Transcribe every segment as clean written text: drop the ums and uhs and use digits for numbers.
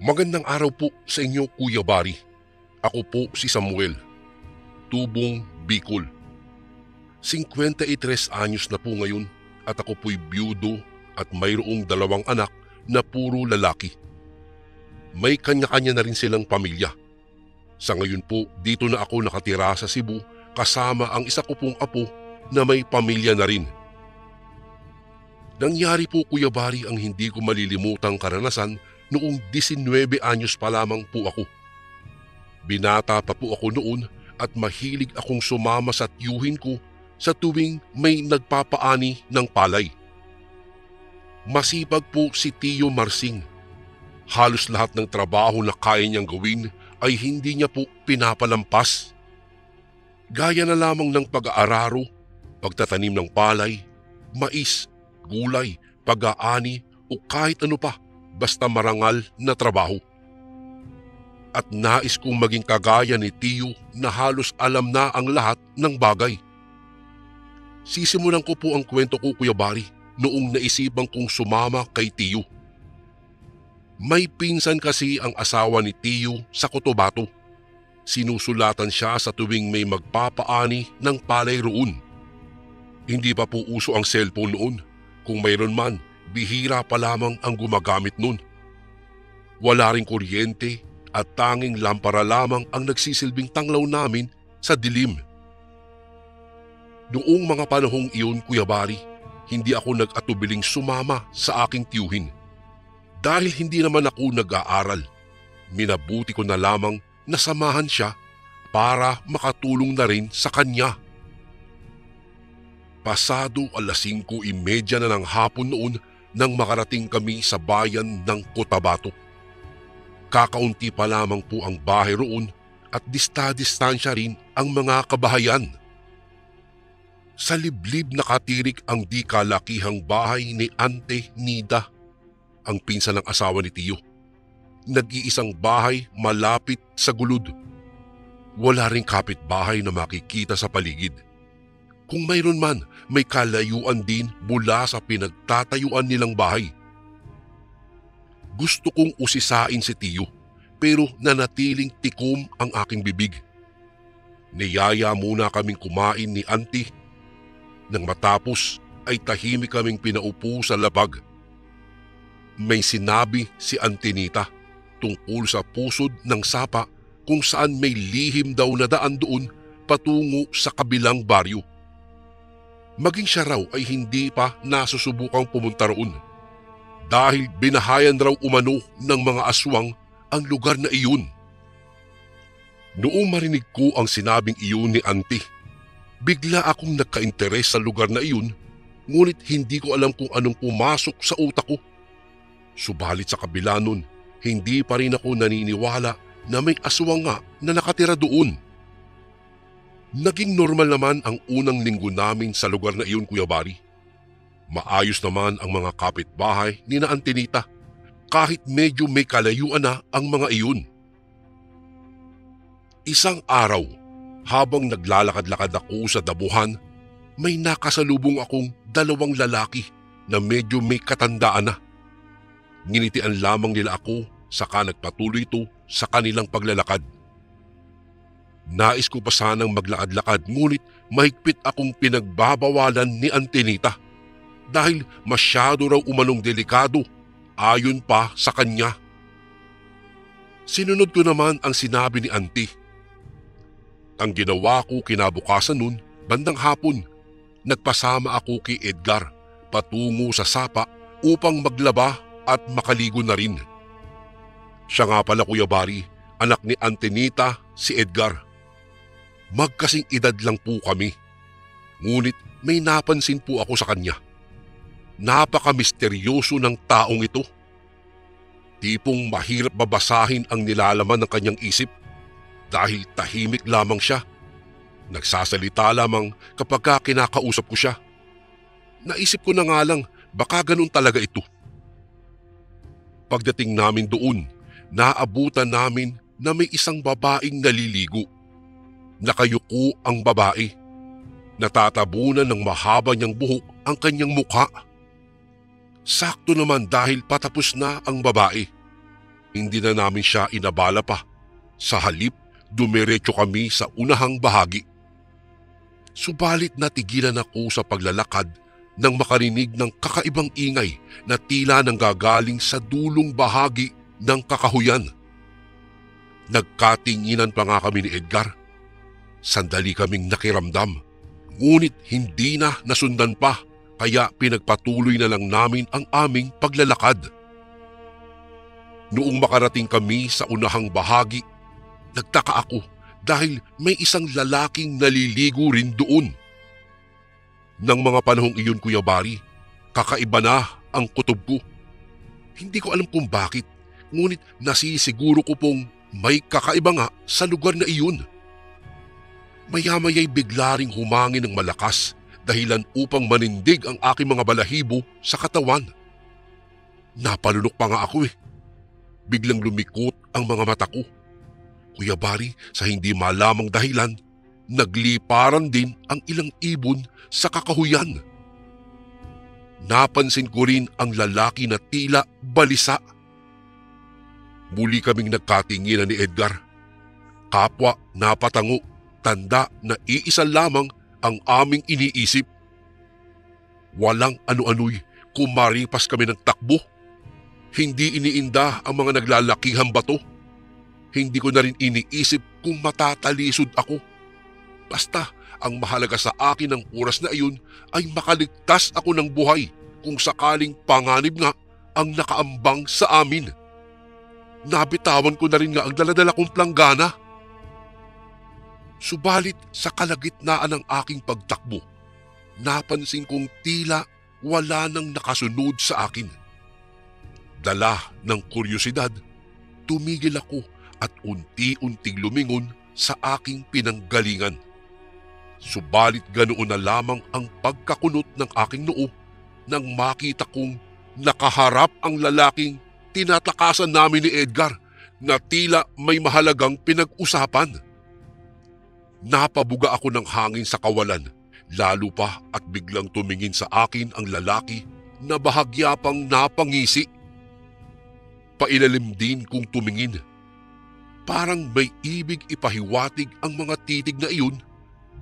Magandang araw po sa inyo, Kuya Bari. Ako po si Samuel, Tubong, Bicol. 53 anyos na po ngayon at ako po'y byudo at mayroong 2 anak na puro lalaki. May kanya-kanya na rin silang pamilya. Sa ngayon po, dito na ako nakatira sa Cebu kasama ang isa ko pong apo na may pamilya na rin. Nangyari po, Kuya Bari, ang hindi ko malilimutang karanasan noong 19 anyos pa lamang po ako. Binata pa po ako noon at mahilig akong sumama sa tiyuhin ko sa tuwing may nagpapaani ng palay. Masipag po si Tiyo Marsing. Halos lahat ng trabaho na kaya niyang gawin ay hindi niya po pinapalampas. Gaya na lamang ng pag-aararo, pagtatanim ng palay, mais, gulay, pag-aani o kahit ano pa, basta marangal na trabaho. At nais kong maging kagaya ni Tiyo na halos alam na ang lahat ng bagay. Sisimulan ko po ang kwento ko, Kuya Bari, noong naisipan kong sumama kay Tiyo. May pinsan kasi ang asawa ni Tiyo sa Cotabato. Sinusulatan siya sa tuwing may magpapaani ng palay roon. Hindi pa po uso ang cellphone noon. Kung mayroon man, bihira pa lamang ang gumagamit nun. Wala ring kuryente at tanging lampara lamang ang nagsisilbing tanglaw namin sa dilim. Noong mga panahong iyon, Kuya Bari, hindi ako nag-atubiling sumama sa aking tiyuhin. Dahil hindi naman ako nag-aaral, minabuti ko na lamang na samahan siya para makatulong na rin sa kanya. Pasado 5:30 na ng hapon noon nang makarating kami sa bayan ng Cotabato. Kakaunti pa lamang po ang bahay roon at dista-distansya rin ang mga kabahayan. Sa liblib nakatirik ang di kalakihang bahay ni Ante Nida, ang pinsan ng asawa ni Tiyo. Nag-iisang bahay malapit sa gulod. Wala ring kapitbahay na makikita sa paligid. Kung mayroon man, may kalayuan din mula sa pinagtatayuan nilang bahay. Gusto kong usisain si Tiyo pero nanatiling tikom ang aking bibig. Niyaya muna kaming kumain ni Auntie. Nang matapos ay tahimik kaming pinaupo sa labag. May sinabi si Auntie Nita tungkol sa pusod ng sapa kung saan may lihim daw na daan doon patungo sa kabilang baryo. Maging siya raw ay hindi pa nasusubukang pumunta roon dahil binahayan raw umano ng mga aswang ang lugar na iyon. Noong marinig ko ang sinabing iyon ni Auntie, bigla akong nagka-interes sa lugar na iyon, ngunit hindi ko alam kung anong pumasok sa utak ko. Subalit sa kabila nun, hindi pa rin ako naniniwala na may aswang nga na nakatira doon. Naging normal naman ang unang linggo namin sa lugar na iyon, Kuya Bari. Maayos naman ang mga kapitbahay ni na Auntie Nita, kahit medyo may kalayuan na ang mga iyon. Isang araw, habang naglalakad-lakad ako sa damuhan, may nakasalubong akong 2 lalaki na medyo may katandaan na. Nginitian lamang nila ako saka nagpatuloy ito sa kanilang paglalakad. Nais ko pa sanang maglakad-lakad ngunit mahigpit akong pinagbabawalan ni Auntie Nita dahil masyado raw umanong delikado ayon pa sa kanya. Sinunod ko naman ang sinabi ni Auntie. Ang ginawa ko kinabukasan nun, bandang hapon, nagpasama ako kay Edgar patungo sa sapa upang maglaba at makaligo na rin. Siya nga pala, Kuya Bari, anak ni Auntie Nita, si Edgar. Magkasing edad lang po kami. Ngunit may napansin po ako sa kanya. Napaka-misteryoso ng taong ito. Tipong mahirap babasahin ang nilalaman ng kanyang isip dahil tahimik lamang siya. Nagsasalita lamang kapag kinakausap ko siya. Naisip ko na nga lang, baka ganun talaga ito. Pagdating namin doon, naabutan namin na may isang babaeng naliligo. Nakayuko ang babae. Natatabunan ng mahaba niyang buhok ang kanyang mukha. Sakto naman dahil patapos na ang babae. Hindi na namin siya inabala pa. Sa halip, dumiretso kami sa unahang bahagi. Subalit natigilan ako sa paglalakad nang makarinig ng kakaibang ingay na tila nanggagaling sa dulong bahagi ng kakahuyan. Nagkatinginan pa nga kami ni Edgar. Sandali kaming nakiramdam, ngunit hindi na nasundan pa, kaya pinagpatuloy na lang namin ang aming paglalakad. Noong makarating kami sa unahang bahagi, nagtaka ako dahil may isang lalaking naliligo rin doon. Nang mga panahong iyon, Kuya Bari, kakaiba na ang kutob ko. Hindi ko alam kung bakit, ngunit nasisiguro ko pong may kakaiba nga sa lugar na iyon. Maya-maya'y bigla ring humangin ng malakas dahilan upang manindig ang aking mga balahibo sa katawan. Napalunok pa nga ako eh. Biglang lumikot ang mga mata ko. Kuya Bari, sa hindi malamang dahilan, nagliparan din ang ilang ibon sa kakahuyan. Napansin ko rin ang lalaki na tila balisa. Muli kaming nagkatinginan ni Edgar. Kapwa napatango, tanda na iisa lamang ang aming iniisip. Walang ano-ano'y kumaripas kami ng takbo. Hindi iniinda ang mga naglalakihang bato. Hindi ko na rin iniisip kung matatalisod ako. Basta ang mahalaga sa akin ng oras na iyon ay makaligtas ako ng buhay kung sakaling panganib nga ang nakaambang sa amin. Nabitawan ko na rin nga ang daladala kong planggana. Subalit sa kalagitnaan ng aking pagtakbo, napansin kong tila wala nang nakasunod sa akin. Dala ng kuryosidad, tumigil ako at unti-unting lumingon sa aking pinanggalingan. Subalit ganoon na lamang ang pagkakunot ng aking noo nang makita kong nakaharap ang lalaking tinatakasan namin ni Edgar na tila may mahalagang pinag-usapan. Napabuga ako ng hangin sa kawalan, lalo pa at biglang tumingin sa akin ang lalaki na bahagya pang napangisi. Pailalim din kong tumingin. Parang may ibig ipahiwatig ang mga titig na iyon,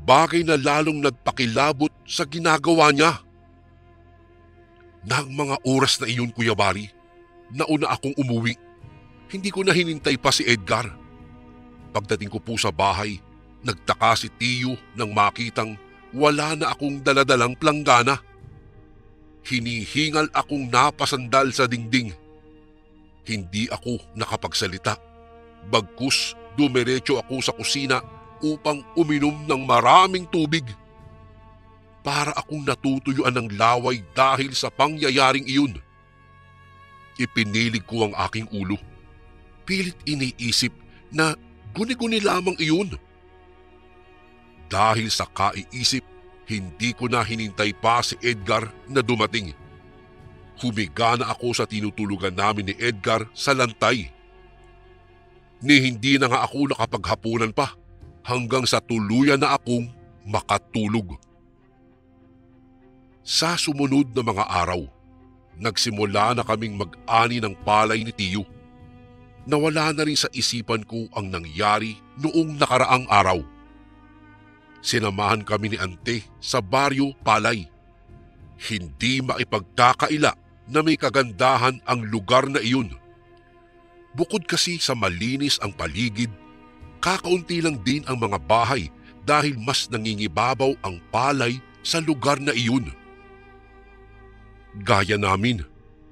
bagay na lalong nagpakilabot sa ginagawa niya. Nang mga oras na iyon, Kuya Bari, nauna akong umuwi. Hindi ko na hinintay pa si Edgar. Pagdating ko po sa bahay, nagtaka si Tiyo nang makitang wala na akong daladalang planggana. Hinihingal akong napasandal sa dingding. Hindi ako nakapagsalita. Bagkus dumiretso ako sa kusina upang uminom ng maraming tubig. Para akong natutuyuan ng laway dahil sa pangyayaring iyon. Ipinilig ko ang aking ulo. Pilit iniisip na guni-guni lamang iyon. Dahil sa kaiisip, hindi ko na hinintay pa si Edgar na dumating. Humiga na ako sa tinutulugan namin ni Edgar sa lantay. Ni hindi na nga ako nakapaghapunan pa hanggang sa tuluyan na akong makatulog. Sa sumunod na mga araw, nagsimula na kaming mag-ani ng palay ni Tiyo. Nawala na rin sa isipan ko ang nangyari noong nakaraang araw. Sinamahan kami ni Ante sa baryo Palay. Hindi maipagkakaila na may kagandahan ang lugar na iyon. Bukod kasi sa malinis ang paligid, kakaunti lang din ang mga bahay dahil mas nangingibabaw ang palay sa lugar na iyon. Gaya namin,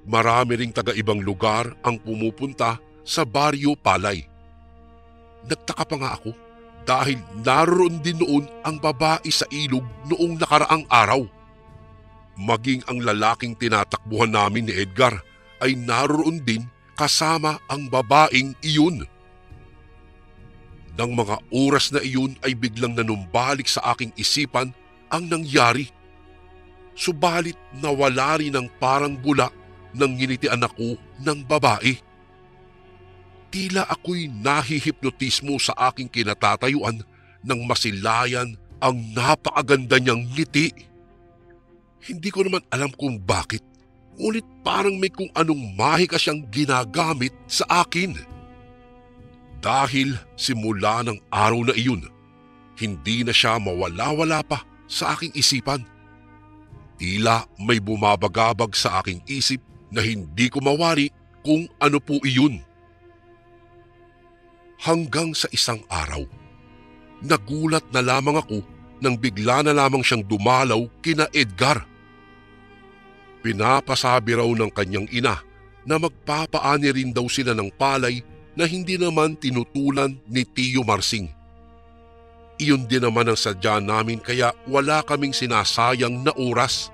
marami ring taga-ibang lugar ang pumupunta sa baryo Palay. Nagtaka pa nga ako dahil naroon din noon ang babae sa ilog noong nakaraang araw. Maging ang lalaking tinatakbuhan namin ni Edgar ay naroon din kasama ang babaeng iyon. Nang mga oras na iyon ay biglang nanumbalik sa aking isipan ang nangyari. Subalit nawala rin ang parang bula nang nginitian ako ng babae. Tila ako'y nahihipnotismo sa aking kinatatayuan nang masilayan ang napakaganda niyang ngiti. Hindi ko naman alam kung bakit, Ngunit parang may kung anong mahika siyang ginagamit sa akin. Dahil simula ng araw na iyon, hindi na siya mawala-wala pa sa aking isipan. Tila may bumabagabag sa aking isip na hindi ko mawari kung ano po iyon. Hanggang sa isang araw, nagulat na lamang ako nang bigla na lamang siyang dumalaw kina Edgar. Pinapasabi raw ng kanyang ina na magpapaani rin daw sila ng palay na hindi naman tinutulan ni Tio Marsing. Iyon din naman ang sadya namin kaya wala kaming sinasayang na oras.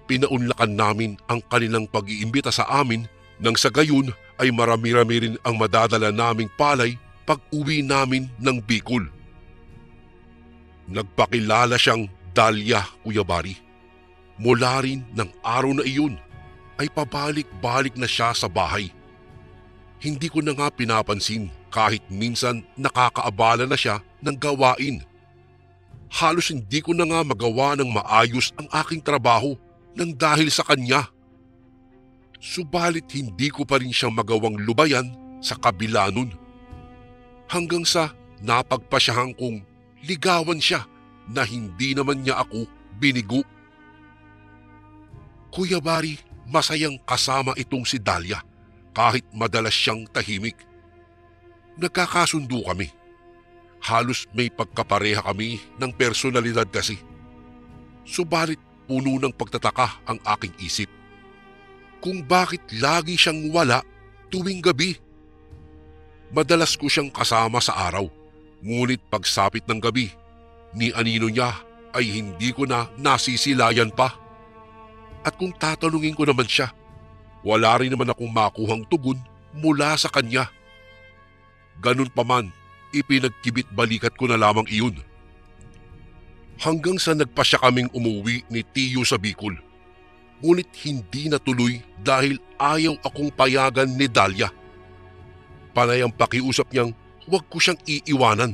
Pinaunlakan namin ang kanilang pag-iimbita sa amin nang sa gayon ay marami-rami rin ang madadala naming palay pag uwi namin ng Bicol. Nagpakilala siyang Dalia, Kuya Bari. Mula rin ng araw na iyon ay pabalik-balik na siya sa bahay. Hindi ko na nga pinapansin kahit minsan nakakaabala na siya ng gawain. Halos hindi ko na nga magawa ng maayos ang aking trabaho nang dahil sa kanya. Subalit hindi ko pa rin siyang magawang lubayan sa kabila nun. Hanggang sa napagpasyahan kong ligawan siya na hindi naman niya ako binigo. Kuya Bari, masayang kasama itong si Dalia kahit madalas siyang tahimik. Nagkakasundo kami. Halos may pagkapareha kami ng personalidad kasi. Subalit puno ng pagtataka ang aking isip kung bakit lagi siyang wala tuwing gabi. Madalas ko siyang kasama sa araw, ngunit pagsapit ng gabi, ni anino niya ay hindi ko na nasisilayan pa. At kung tatanungin ko naman siya, wala rin naman akong makuhang tugon mula sa kanya. Ganun pa man, ipinagkibit balikat ko na lamang iyon. Hanggang sa nagpasya kaming umuwi ni Tio sa Bicol. Ngunit hindi natuloy dahil ayaw akong payagan ni Dalia. Panay ang pakiusap niyang huwag ko siyang iiwanan.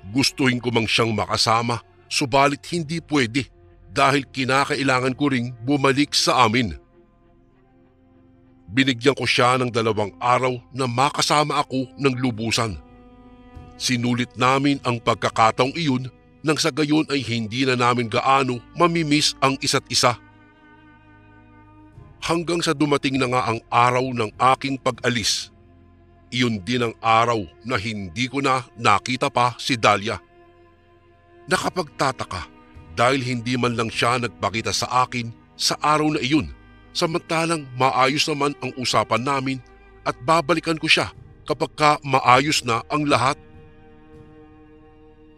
Gustuhin ko mang siyang makasama, subalit hindi pwede dahil kinakailangan ko ring bumalik sa amin. Binigyan ko siya ng 2 araw na makasama ako ng lubusan. Sinulit namin ang pagkakataong iyon nang sa gayon ay hindi na namin gaano mamimiss ang isa't isa. Hanggang sa dumating na nga ang araw ng aking pag-alis. Iyon din ang araw na hindi ko na nakita pa si Dalia. Nakapagtataka dahil hindi man lang siya nagpakita sa akin sa araw na iyon, samantalang maayos naman ang usapan namin at babalikan ko siya kapag maayos na ang lahat.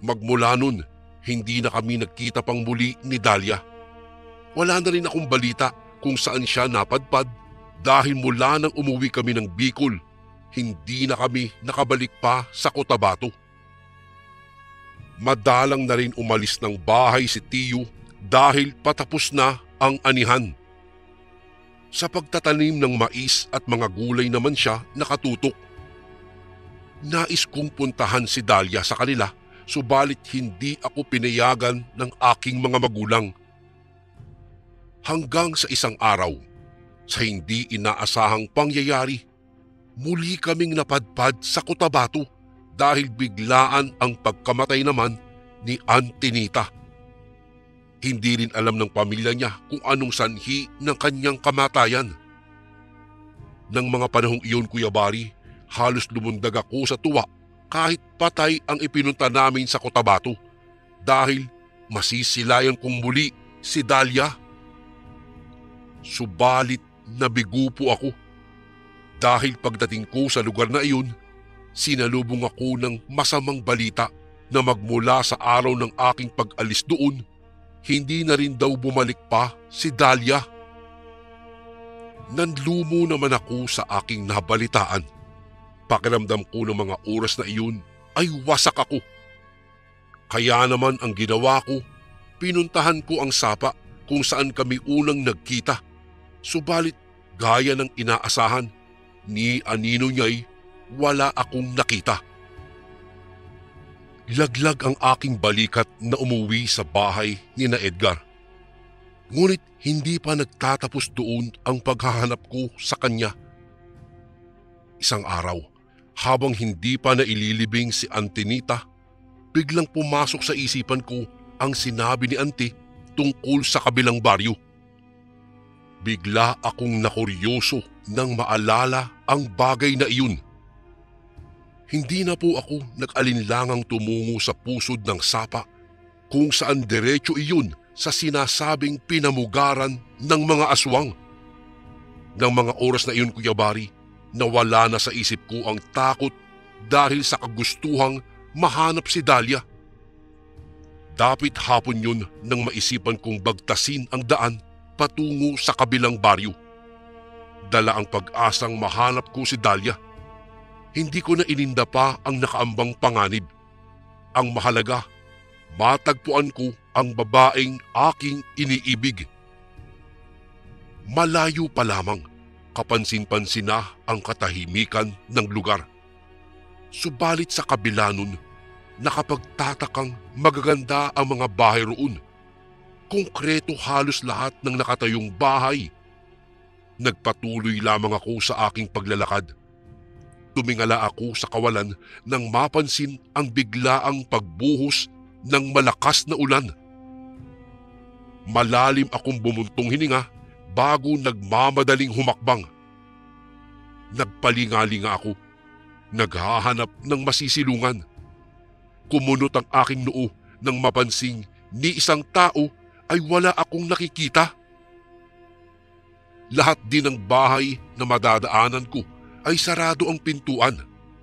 Magmula nun, hindi na kami nagkita pang muli ni Dalia. Wala na rin akong balita kung saan siya napadpad dahil mula nang umuwi kami ng Bicol, hindi na kami nakabalik pa sa Cotabato. Madalang na rin umalis ng bahay si Tio dahil patapos na ang anihan. Sa pagtatanim ng mais at mga gulay naman siya nakatutok. Nais kong puntahan si Dalia sa kanila, subalit hindi ako pinayagan ng aking mga magulang. Hanggang sa isang araw, sa hindi inaasahang pangyayari, muli kaming napadpad sa Cotabato dahil biglaan ang pagkamatay naman ni Antinita. Hindi rin alam ng pamilya niya kung anong sanhi ng kanyang kamatayan. Nang mga panahong iyon, Kuya Bari, halos lumundag ako sa tuwa kahit patay ang ipinunta namin sa Cotabato dahil masisilayan kong muli si Dalia. Subalit nabigo po ako dahil pagdating ko sa lugar na iyon, sinalubong ako ng masamang balita na magmula sa araw ng aking pag-alis doon, hindi na rin daw bumalik pa si Dalia. Nanlumo naman ako sa aking nabalitaan. Pakiramdam ko ng mga oras na iyon ay wasak ako. Kaya naman ang ginawa ko, pinuntahan ko ang sapa kung saan kami unang nagkita. Subalit gaya ng inaasahan, ni anino niya'y wala akong nakita. Laglag ang aking balikat na umuwi sa bahay ni na Edgar. Ngunit hindi pa nagtatapos doon ang paghahanap ko sa kanya. Isang araw, habang hindi pa naililibing si Antinita, biglang pumasok sa isipan ko ang sinabi ni Auntie tungkol sa kabilang baryo. Bigla akong nakuryoso nang maalala ang bagay na iyon. Hindi na po ako nag-alinlangang tumungo sa pusod ng sapa kung saan diretso iyon sa sinasabing pinamugaran ng mga aswang. Nang mga oras na iyon, Kuya Bari, nawala na sa isip ko ang takot dahil sa kagustuhang mahanap si Dahlia. Dapit hapon yun nang maisipan kong bagtasin ang daan patungo sa kabilang baryo. Dala ang pag-asang mahanap ko si Dahlia. Hindi ko na ininda pa ang nakaambang panganib. Ang mahalaga, matagpuan ko ang babaeng aking iniibig. Malayo pa lamang, kapansin-pansin na ang katahimikan ng lugar. Subalit sa kabila nun, nakapagtatakang magaganda ang mga bahay roon. Konkreto halos lahat ng nakatayong bahay. Nagpatuloy lamang ako sa aking paglalakad. Tumingala ako sa kawalan nang mapansin ang biglaang pagbuhos ng malakas na ulan. Malalim akong bumuntong hininga bago nagmamadaling humakbang. Nagpalingalinga ako, naghahanap ng masisilungan. Kumunot ang aking noo nang mapansing ni isang tao ay wala akong nakikita. Lahat din ng bahay na madadaanan ko ay sarado ang pintuan,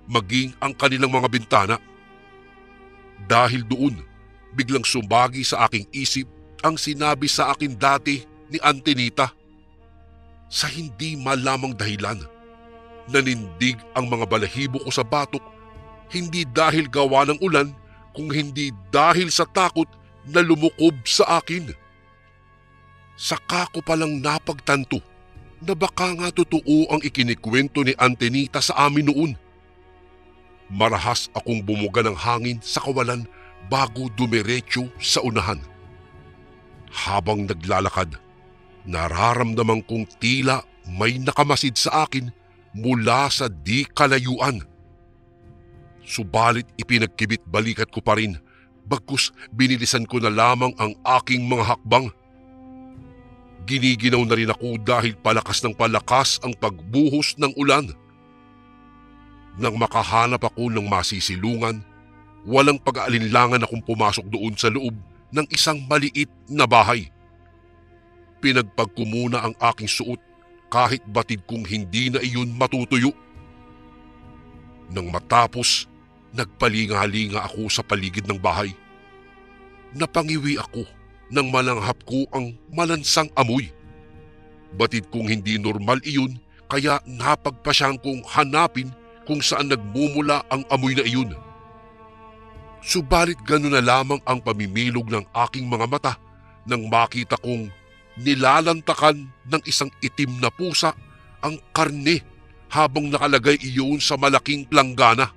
maging ang kanilang mga bintana. Dahil doon, biglang sumagi sa aking isip ang sinabi sa akin dati ni Antinita. Sa hindi malamang dahilan, nanindig ang mga balahibo ko sa batok, hindi dahil gawa ng ulan, kung hindi dahil sa takot na lumukob sa akin. Saka ko palang napagtanto na baka nga totoo ang ikinikwento ni Antinita sa amin noon. Marahas akong bumuga ng hangin sa kawalan bago dumiretso sa unahan. Habang naglalakad, nararamdaman kong tila may nakamasid sa akin mula sa di kalayuan. Subalit ipinagkibit balikat ko pa rin, bagkus binilisan ko na lamang ang aking mga hakbang. Giniginaw na rin ako dahil palakas ng palakas ang pagbuhos ng ulan. Nang makahanap ako ng masisilungan, walang pag-aalinlangan akong pumasok doon sa loob ng isang maliit na bahay. Pinagpag ko muna ang aking suot kahit batid kong hindi na iyon matutuyo. Nang matapos, nagpalinga-linga ako sa paligid ng bahay. Napangiwi ako nang malanghap ko ang malansang amoy. Batid kong hindi normal iyon, kaya napagpasyang kong hanapin kung saan nagmumula ang amoy na iyon. Subalit gano'n na lamang ang pamimilog ng aking mga mata nang makita kong nilalantakan ng isang itim na pusa ang karne habang nakalagay iyon sa malaking planggana.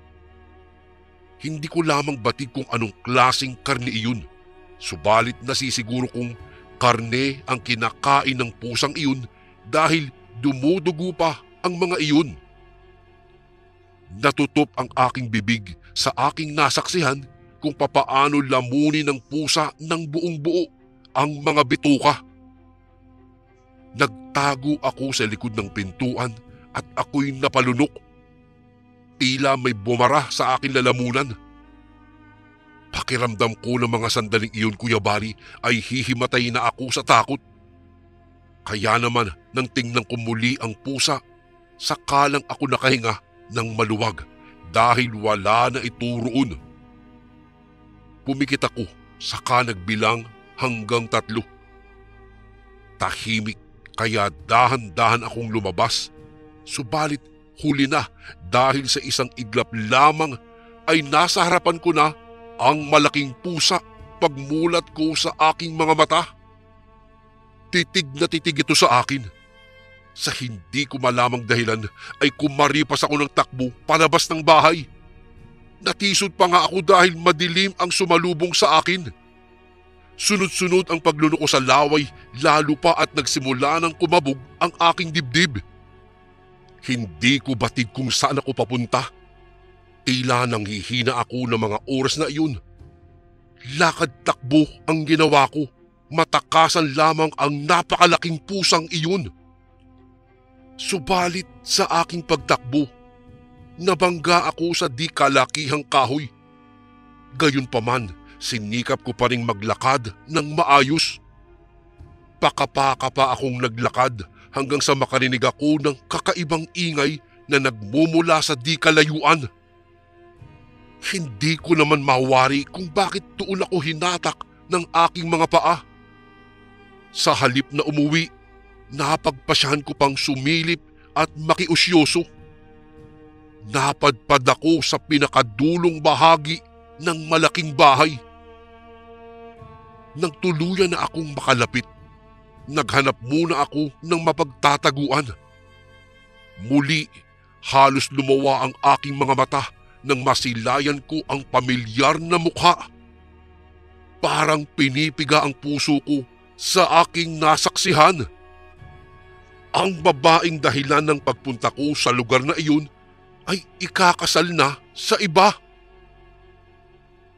Hindi ko lamang batid kung anong klaseng karne iyon. Subalit nasisiguro kong karne ang kinakain ng pusang iyon dahil dumudugo pa ang mga iyon. Natutop ang aking bibig sa aking nasaksihan kung papaano lamunin ng pusa ng buong buo ang mga bituka. Nagtago ako sa likod ng pintuan at ako'y napalunok. Tila may bumara sa aking lalamunan. Pakiramdam ko ng mga sandaling iyon, Kuya Bari, ay hihimatay na ako sa takot. Kaya naman nang tingnan ko muli ang pusa, sakalang ako nakahinga ng maluwag dahil wala na ito roon. Pumikit ako, saka nagbilang hanggang 3. Tahimik, kaya dahan-dahan akong lumabas. Subalit huli na dahil sa isang iglap lamang ay nasa harapan ko na ang malaking pusa pagmulat ko sa aking mga mata. Titig na titig ito sa akin. Sa hindi ko malamang dahilan ay kumaripas ako ng takbo palabas ng bahay. Natisod pa nga ako dahil madilim ang sumalubong sa akin. Sunod-sunod ang paglunok ko sa laway, lalo pa at nagsimula ng kumabog ang aking dibdib. Hindi ko batid kung saan ako papunta. Tila nanghihina ako ng mga oras na iyon. Lakad-takbo ang ginawa ko, matakasan lamang ang napakalaking pusang iyon. Subalit sa aking pagtakbo, nabangga ako sa di kalakihang kahoy. Gayunpaman, sinikap ko pa ring maglakad ng maayos. Pakapaka pa akong naglakad hanggang sa makarinig ako ng kakaibang ingay na nagmumula sa di kalayuan. Hindi ko naman mawari kung bakit doon ako hinatak ng aking mga paa. Sa halip na umuwi, napagpasyahan ko pang sumilip at makiusyoso. Napadpad ako sa pinakadulong bahagi ng malaking bahay. Nang tuluyan na akong makalapit, naghanap muna ako ng mapagtataguan. Muli, halos lumawa ang aking mga mata nang masilayan ko ang pamilyar na mukha. Parang pinipiga ang puso ko sa aking nasaksihan. Ang babaeng dahilan ng pagpunta ko sa lugar na iyon ay ikakasal na sa iba.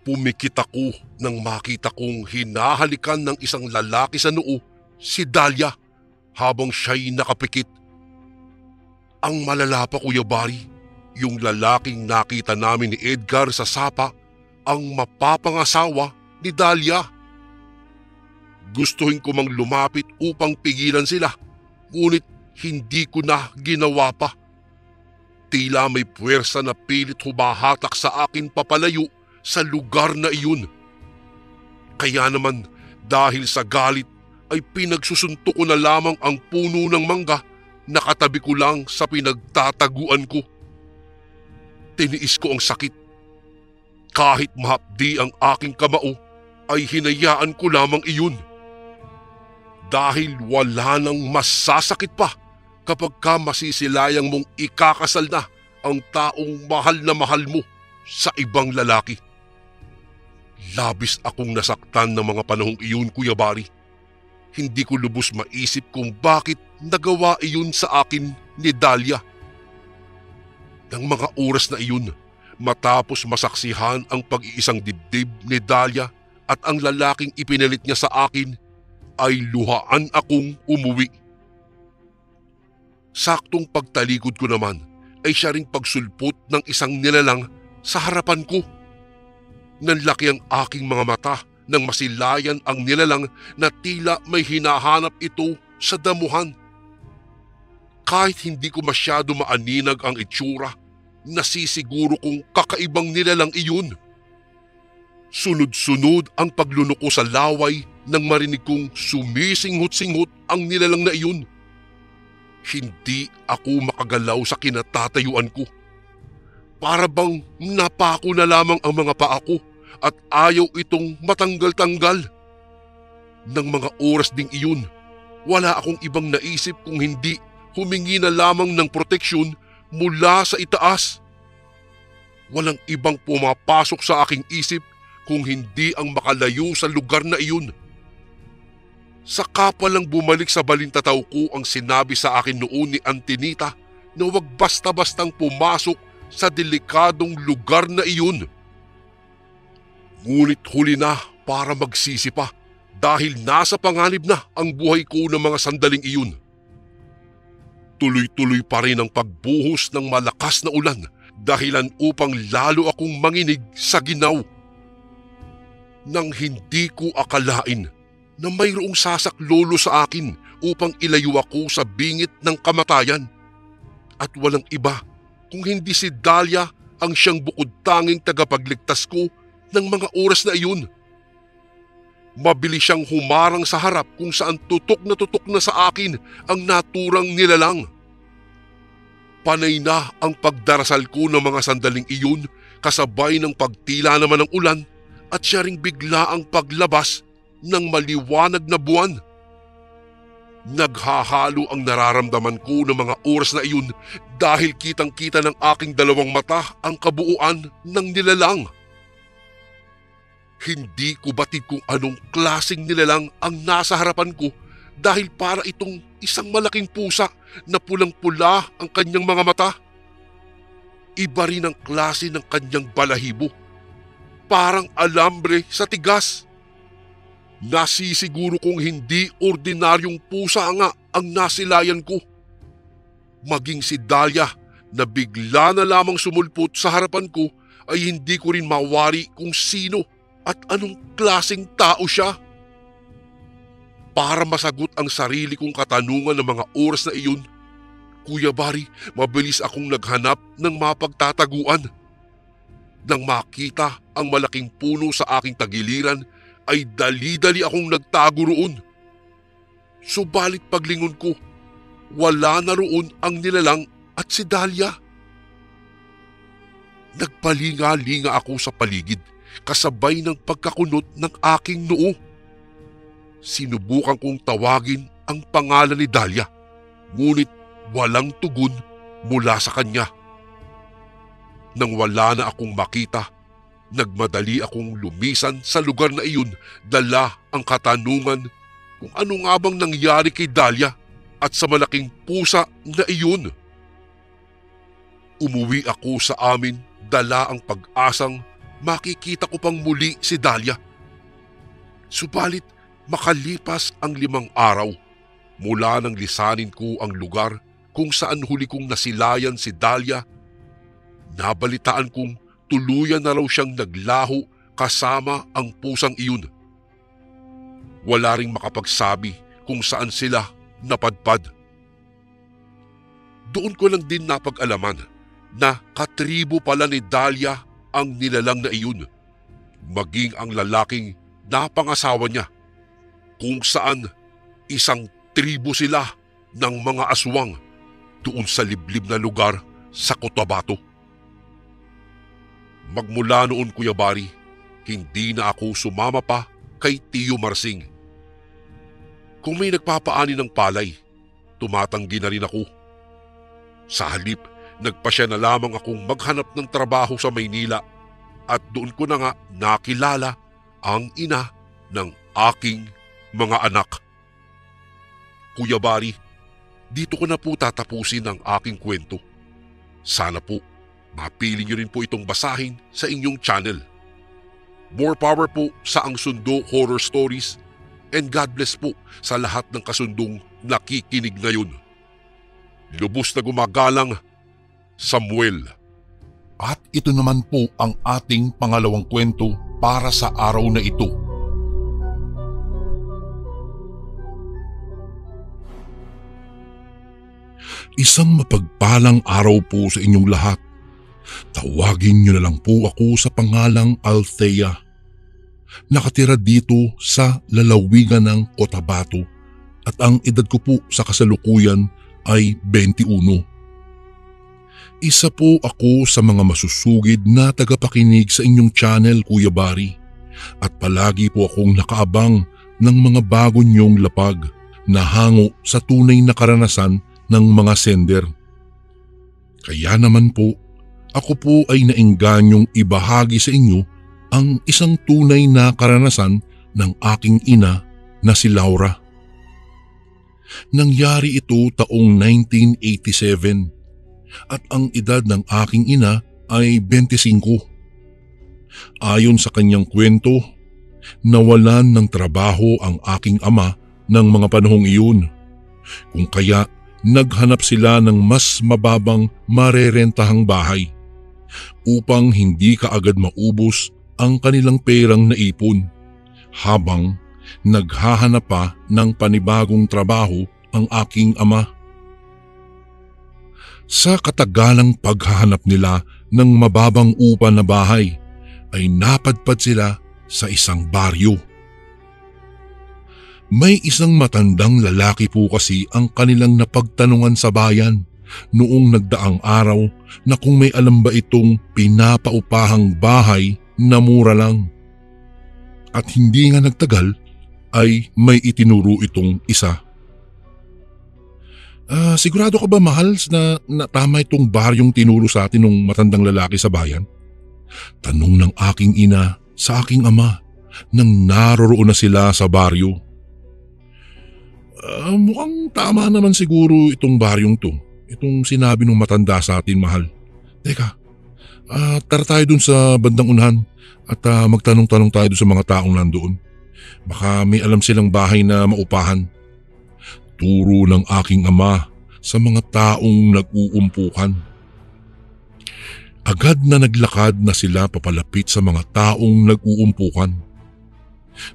Pumikit ako nang makita kong hinahalikan ng isang lalaki sa noo, si Dahlia, habang siya'y nakapikit. Ang malala pa, Kuya Barry, yung lalaking nakita namin ni Edgar sa sapa ang mapapangasawa ni Dahlia. Gustuhin ko mang lumapit upang pigilan sila, ngunit hindi ko na ginawa pa. Tila may puwersa na pilit humahatak sa akin papalayo sa lugar na iyon. Kaya naman dahil sa galit ay pinagsusunto ko na lamang ang puno ng mangga na katabi ko lang sa pinagtataguan ko. Tiniis ko ang sakit. Kahit mahapdi ang aking kamao ay hinayaan ko lamang iyon. Dahil wala nang masasakit pa kapag ka masisilayang mong ikakasal na ang taong mahal na mahal mo sa ibang lalaki. Labis akong nasaktan ng mga panahong iyon, Kuya Barry. Hindi ko lubos maisip kung bakit nagawa iyon sa akin ni Dahlia. Ng mga oras na iyon, matapos masaksihan ang pag-iisang dibdib ni Dahlia at ang lalaking ipinalit niya sa akin, ay luhaan akong umuwi. Saktong pagtalikod ko naman ay siya ring pagsulpot ng isang nilalang sa harapan ko. Nanlaki ang aking mga mata nang masilayan ang nilalang na tila may hinahanap ito sa damuhan. Kahit hindi ko masyado maaninag ang itsura, nasisiguro kong kakaibang nilalang iyon. Sunod-sunod ang paglunok ko sa laway nang marinig kong sumisinghot-singhot ang nilalang na iyon. Hindi ako makagalaw sa kinatatayuan ko. Para bang napako na lamang ang mga paa ko at ayaw itong matanggal-tanggal. Nang mga oras ding iyon, wala akong ibang naisip kung hindi humingi na lamang ng proteksyon mula sa itaas. Walang ibang pumapasok sa aking isip kung hindi ang makalayo sa lugar na iyon. Saka palang bumalik sa balintataw ko ang sinabi sa akin noon ni Antinita na huwag basta-bastang pumasok sa delikadong lugar na iyon. Ngunit huli na para magsisi pa dahil nasa panganib na ang buhay ko ng mga sandaling iyon. Tuloy-tuloy pa rin ang pagbuhos ng malakas na ulan, dahilan upang lalo akong manginig sa ginaw. Nang hindi ko akalain na mayroong sasaklolo sa akin upang ilayo ako sa bingit ng kamatayan. At walang iba kung hindi si Dahlia ang siyang bukod-tanging tagapagligtas ko ng mga oras na iyon. Mabilis siyang humarang sa harap kung saan tutok na sa akin ang naturang nilalang. Panay na ang pagdarasal ko ng mga sandaling iyon kasabay ng pagtila naman ng ulan at siya ring bigla ang paglabas ng maliwanag na buwan. Naghahalo ang nararamdaman ko ng mga oras na iyon dahil kitang-kita ng aking dalawang mata ang kabuuan ng nilalang. Hindi ko batid kung anong klaseng nilalang ang nasa harapan ko dahil para itong isang malaking pusa na pulang-pula ang kanyang mga mata. Iba rin ang klase ng kanyang balahibo. Parang alambre sa tigas. Nasisiguro kong hindi ordinaryong pusa nga ang nasilayan ko. Maging si Dahlia na bigla na lamang sumulpot sa harapan ko ay hindi ko rin mawari kung sino at anong klaseng tao siya. Para masagot ang sarili kong katanungan ng mga oras na iyon, Kuya Bari, mabilis akong naghanap ng mapagtataguan. Nang makita ang malaking puno sa aking tagiliran, ay dali-dali akong nagtago roon. Subalit paglingon ko, wala na roon ang nilalang at si Dahlia. Nagpalinga-linga ako sa paligid, kasabay ng pagkakunot ng aking noo. Sinubukan kong tawagin ang pangalan ni Dahlia, ngunit walang tugon mula sa kanya. Nang wala na akong makita, nagmadali akong lumisan sa lugar na iyon, dala ang katanungan kung ano nga bang nangyari kay Dahlia at sa malaking pusa na iyon. Umuwi ako sa amin, dala ang pag-asang makikita ko pang muli si Dahlia. Subalit makalipas ang 5 araw, mula nang lisanin ko ang lugar kung saan huli kong nasilayan si Dahlia, nabalitaan kong tuluyan na raw siyang naglaho kasama ang pusang iyon. Wala ring makapagsabi kung saan sila napadpad. Doon ko lang din napag-alaman na katribo pala ni Dahlia ang nilalang na iyon, maging ang lalaking napangasawa niya, kung saan isang tribo sila ng mga aswang doon sa liblib na lugar sa Cotabato. Magmula noon, Kuya Bari, hindi na ako sumama pa kay Tio Marsing. Kung may nagpapaani ng palay, tumatanggi na rin ako. Sa halip, nagpasya na lamang akong maghanap ng trabaho sa Maynila at doon ko na nga nakilala ang ina ng aking mga anak. Kuya Bari, dito ko na po tatapusin ang aking kwento. Sana po mapili niyo rin po itong basahin sa inyong channel. More power po sa Ang Sundo Horror Stories, and God bless po sa lahat ng kasundong nakikinig ngayon. Lubos na gumagalang, Samuel. At ito naman po ang ating pangalawang kwento para sa araw na ito. Isang mapagpalang araw po sa inyong lahat. Tawagin niyo na lang po ako sa pangalang Althea. Nakatira dito sa lalawigan ng Cotabato at ang edad ko po sa kasalukuyan ay 21. Isa po ako sa mga masusugid na tagapakinig sa inyong channel, Kuya Bari, at palagi po akong nakaabang ng mga bago niyong lapag na hango sa tunay na karanasan ng mga sender. Kaya naman po, ako po ay naingganyong ibahagi sa inyo ang isang tunay na karanasan ng aking ina na si Laura. Nangyari ito taong 1987 at ang edad ng aking ina ay 25. Ayon sa kanyang kwento, nawalan ng trabaho ang aking ama ng mga panahong iyon, kung kaya naghanap sila ng mas mababang marerentahang bahay upang hindi kaagad maubos ang kanilang perang naipon habang naghahanap pa ng panibagong trabaho ang aking ama. Sa katagalang paghahanap nila ng mababang upa na bahay ay napadpad sila sa isang baryo. May isang matandang lalaki po kasi ang kanilang napagtanungan sa bayan noong nagdaang araw na kung may alam ba itong pinapaupahang bahay na mura lang. At hindi nga nagtagal ay may itinuro itong isa. Sigurado ka ba, mahal, na tama itong baryong tinuro sa atin ng matandang lalaki sa bayan? Tanong ng aking ina sa aking ama nang naroroon na sila sa baryo. Mukhang tama naman siguro itong baryong to. Itong sinabi ng matanda sa atin, mahal. Teka, tara tayo dun sa bandang unahan at magtanong-tanong tayo dun sa mga taong nandoon. Baka may alam silang bahay na maupahan. Turo ng aking ama sa mga taong nag-uumpukan. Agad na naglakad na sila papalapit sa mga taong nag-uumpukan.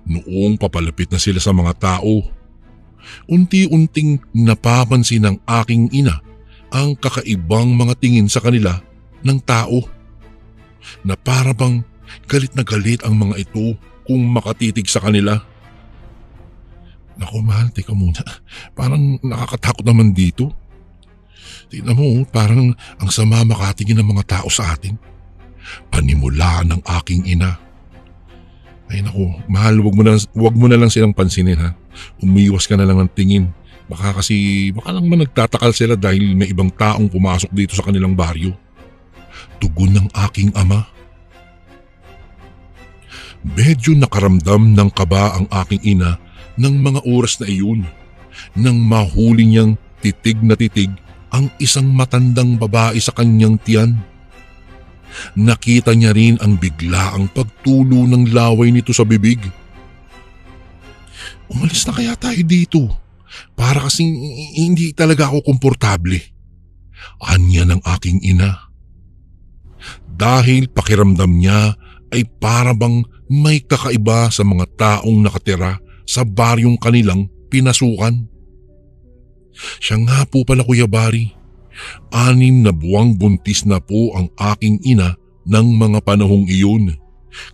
Noong papalapit na sila sa mga tao, unti-unting napapansin ng aking ina ang kakaibang mga tingin sa kanila ng tao na para bang galit na galit ang mga ito kung makatitig sa kanila. Naku mahal, teka muna. Parang nakakatakot naman dito. Tingnan mo, parang ang sama makatingin ng mga tao sa atin. Panimula ng aking ina. Ay naku, mahal, wag mo na lang silang pansinin ha. Umiwas ka na lang ng tingin. Baka lang nagtatakal sila dahil may ibang taong pumasok dito sa kanilang baryo. Tugon ng aking ama. Medyo nakaramdam ng kaba ang aking ina ng mga oras na iyon nang mahuli niyang titig na titig ang isang matandang babae sa kanyang tiyan. Nakita niya rin ang biglaang pagtulo ng laway nito sa bibig. Umalis na kaya tayo dito? Para kasing hindi talaga ako komportable. Anya ng aking ina. Dahil pakiramdam niya ay para bang may kakaiba sa mga taong nakatira sa baryong kanilang pinasukan. Siya nga po pala Kuya Bari. 6 na buwang buntis na po ang aking ina ng mga panahong iyon.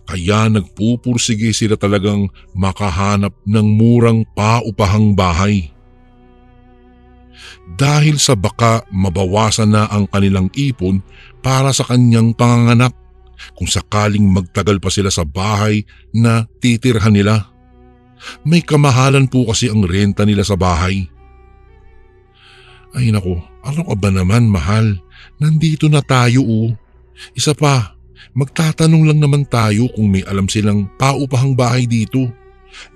Kaya nagpupursige sila talagang makahanap ng murang paupahang bahay. Dahil sa baka mabawasan na ang kanilang ipon para sa kanyang panganganak kung sakaling magtagal pa sila sa bahay na titirhan nila. May kamahalan po kasi ang renta nila sa bahay. Ay nako, ano ka ba naman mahal? Nandito na tayo Isa pa, magtatanong lang naman tayo kung may alam silang paupahang bahay dito.